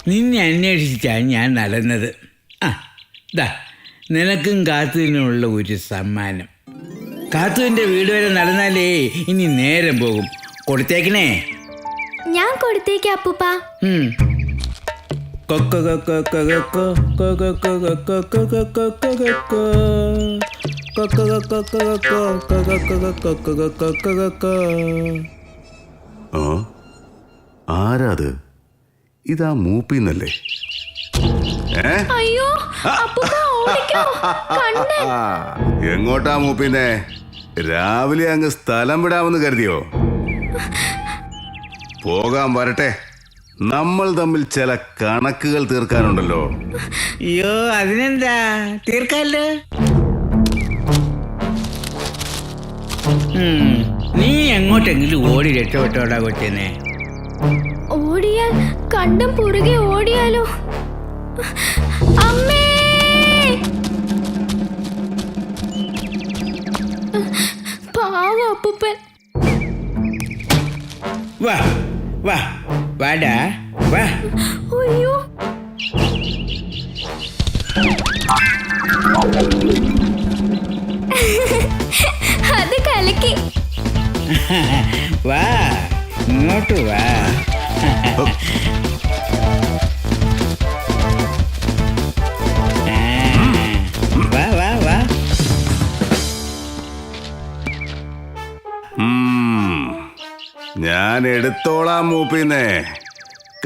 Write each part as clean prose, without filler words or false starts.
നിന്നെ അന്വേഷിച്ചാണ് ഞാൻ നടന്നത്. ആ ദാ നിനക്കും കാത്തുവിനുള്ള ഒരു സമ്മാനം. കാത്തുവിൻ്റെ വീട് വരെ നടന്നാലേ ഇനി നേരം പോകും. കൊടുത്തേക്കണേ. ഞാൻ കൊടുത്തേക്കാം അപ്പൂപ്പ. ആരാത്? ഇതാ മൂപ്പിന്നല്ലേ? അയ്യോ അപ്പൂപ്പ ഓടിക്കോ. കണ്ണൻ. എങ്ങോട്ടാ മൂപ്പിന്നെ? രാവിലെ അങ്ങ് സ്ഥലം വിടാമെന്ന് കരുതിയോ? പോകാൻ വരട്ടെ. നമ്മൾ തമ്മിൽ ചില കണക്കുകൾ തീർക്കാനുണ്ടല്ലോ. അയ്യോ അതിനെന്താ, തീർക്കാല്ലോ. നീ എങ്ങോട്ടെങ്കിലും ഓടി രക്ഷപ്പെട്ടോടാ കൊച്ചനെ. ഓടിയാൽ കണ്ടും പുറകെ ഓടിയാലോ? അമ്മേ, പാവ അപ്പൂപ്പൻ. വാ വാ വാടാ വാ. അയ്യോ അത് കലക്കി. വാ ഇങ്ങോട്ട് വാ. വാ വാ വാ. ഞാൻ എടുത്തോളാം മൂപ്പിന്നെ.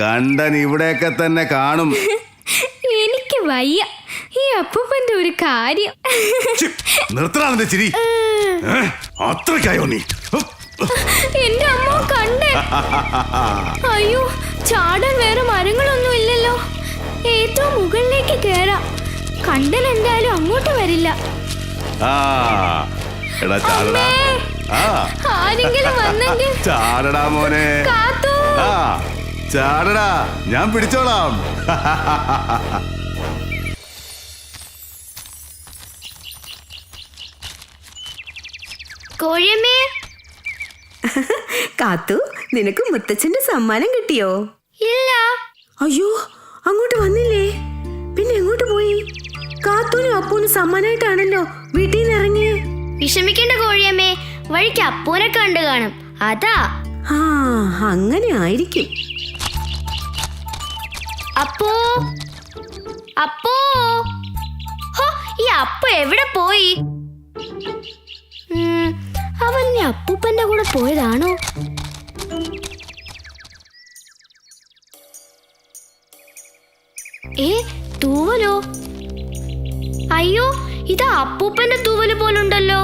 കണ്ടൻ ഇവിടെയൊക്കെ തന്നെ കാണും. എനിക്ക് വയ്യ ഈ അപ്പൂപ്പന്റെ ഒരു കാര്യം. നിർത്തണ ചിരി. അത്രയ്ക്കായോ നീ? എന്റെ അമ്മ കണ്ടേ. അയ്യോ ചാടാൻ വേറെ മരങ്ങളൊന്നും ഇല്ലല്ലോ. ഏറ്റവും മുകളിലേക്ക് കേറാം. കണ്ടൻ എന്തായാലും അങ്ങോട്ട് വരില്ല. ആരെങ്കിലും വന്നെങ്കിൽ. ചാടടാ മോനെ. ചാടടാ, ഞാൻ പിടിച്ചോളാം. കോഴിയമ്മേ. കാത്തു, നിനക്ക് മുത്തച്ഛന്റെ സമ്മാനം കിട്ടിയോ? ഇല്ല. അയ്യോ, അങ്ങോട്ട് വന്നില്ലേ? പിന്നെ എങ്ങോട്ട് പോയി? കാത്തൂനും അപ്പൂനും സമ്മാനായിട്ടാണല്ലോ വീട്ടിൽ നിന്ന് ഇറങ്ങിയ. വിഷമിക്കേണ്ട കോഴിയമ്മേ, വഴിക്ക് അപ്പൂനെ കണ്ടു കാണും, അതാ. ആ, അങ്ങനെ ആയിരിക്കും. അപ്പോ അപ്പോ, ഈ അപ്പു എവിടെ പോയി? അവൻ അപ്പൂപ്പന്റെ കൂടെ പോയതാണോ? തൂവലോ? അയ്യോ, ഇത് അപ്പൂപ്പന്റെ തൂവല് പോലുണ്ടല്ലോ.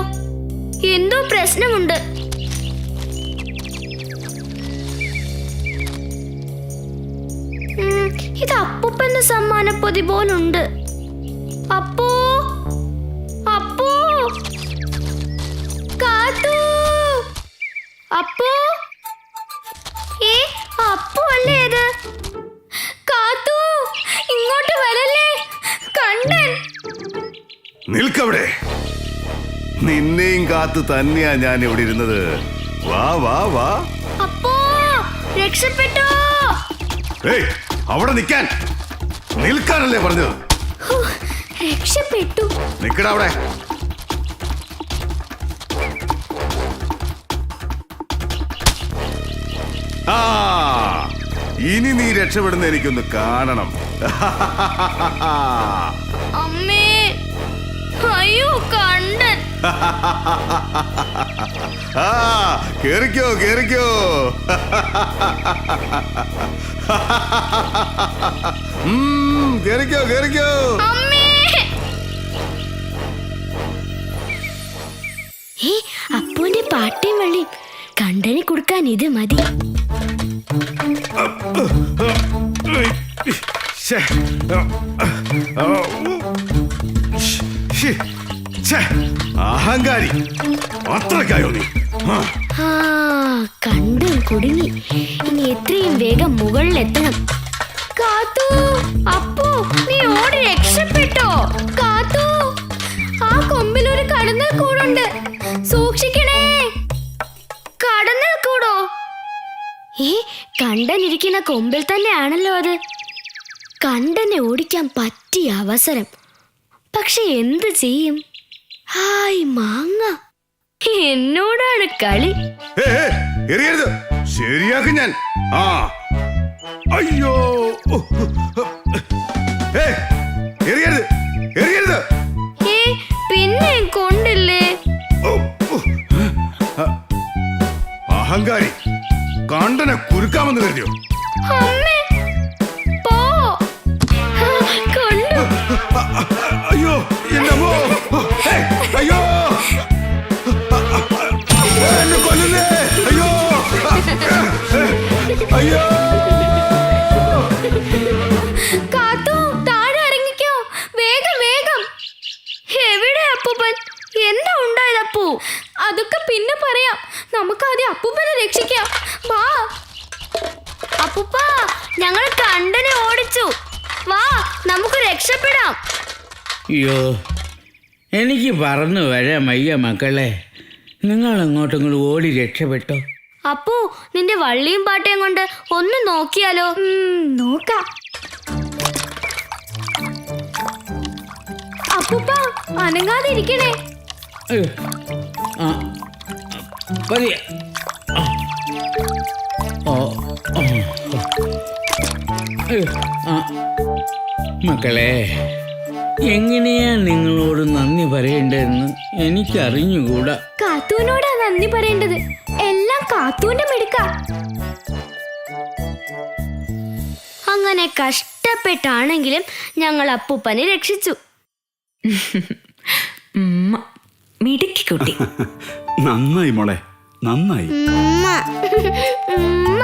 എന്തോ പ്രശ്നമുണ്ട്. ഇത് അപ്പൂപ്പന്റെ സമ്മാനപ്പൊതി പോലുണ്ട്. അപ്പോ അപ്പോ, കാത്തു, അപ്പോ. അപ്പു അല്ലേ ഇത്? കാത്തു, ഇങ്ങോട്ട് വരല്ലേ. കണ്ടൻ. നിൽക്കവിടെ. നിന്നെയും കാത്തു തന്നെയാ ഞാൻ ഇവിടെ ഇരുന്നത്. വാ വാ വാ. അപ്പോ രക്ഷപ്പെട്ടോ? അവിടെ നിൽക്കാൻ. നിൽക്കാനല്ലേ പറഞ്ഞത്? രക്ഷപ്പെട്ടു. നിക്കടാ അവിടെ. ഇനി നീ രക്ഷപ്പെടുന്ന എനിക്കൊന്ന് കാണണം. അമ്മേ, അയ്യോ കണ്ടൻ. കേറിക്കോ കേറിക്കോ. കേറിക്കോ കേറിക്കോ. അപ്പൂന്റെ പാട്ടയും വള്ളിയും കണ്ടനെ കൊടുക്കാൻ ഇത് മതി. അഹങ്കാരി, അത്രക്കായോ നീ? കണ്ടും കുടുങ്ങി. ഇനി എത്രയും വേഗം മുകളിലെത്തണം. കാത്തു, അപ്പു, നീ ഓടി രക്ഷപ്പെട്ടോ? കാത്തു. കൊമ്പിൽ തന്നെയാണല്ലോ അത്. കണ്ടനെ ഓടിക്കാൻ പറ്റിയ അവസരം. പക്ഷെ എന്ത് ചെയ്യും? ഹായ് മാങ്ങ, എന്നോടാണ് കളി. എറിയരുത്, ശരിയാക്കും ഞാൻ. ആ അയ്യോ, എറിയരുത്, എറിയരുത്. പിന്നെ കൊണ്ടില്ലേ? അഹങ്കാരി, കണ്ടനെ കുരുക്കാമെന്ന് കരുതിയോ? അമ്മേ, പോ. കൊണ്ടു. അയ്യോ, എന്റെ അമ്മോ. അയ്യോ, എന്നെ കൊല്ലുന്നേ. അയ്യോ, അയ്യോ. കാത്തു, താഴെ ഇറങ്ങിക്കോ, വേഗം വേഗം. എവിടെ അപ്പൂപ്പൻ? എന്താ ഉണ്ടായത് അപ്പു? അതൊക്കെ പിന്നെ പറയാം. നമുക്ക് ആദ്യം അപ്പൂപ്പനെ രക്ഷിക്കാം. വാ അപ്പൂപ്പ, ഞങ്ങൾ കണ്ടനെ ഓടിച്ചു. വാ, നമുക്ക് രക്ഷപ്പെടാം. അയ്യോ, എനിക്ക് പറന്നു വരാൻ വയ്യ മക്കളെ. നിങ്ങൾ അങ്ങോട്ടും ഓടി രക്ഷപ്പെട്ടോ? അപ്പു, നിന്റെ വള്ളിയും പാട്ടയും കൊണ്ട് ഒന്ന് നോക്കിയാലോ? നോക്കാം. അപ്പൂപ്പ, അനങ്ങാതെ ഇരിക്കണേ. അയ്യോ, ആ പതിയെ. ഓ, അയ്യോ, ആ മക്കളെ, എങ്ങനെയാ നിങ്ങളോട് നന്ദി പറയേണ്ടതെന്ന് എനിക്കറിഞ്ഞുകൂടാ. കാത്തൂനോടാ നന്ദി പറയേണ്ടത്. എല്ലാം കാത്തൂന്റെ മിടുക്ക. അങ്ങനെ കഷ്ടപ്പെട്ടാണെങ്കിലും ഞങ്ങൾ അപ്പൂപ്പനെ രക്ഷിച്ചു. മിടുക്കി കുട്ടി. നന്നായി മോളെ, നന്നായി. ഉമ്മ, ഉമ്മ.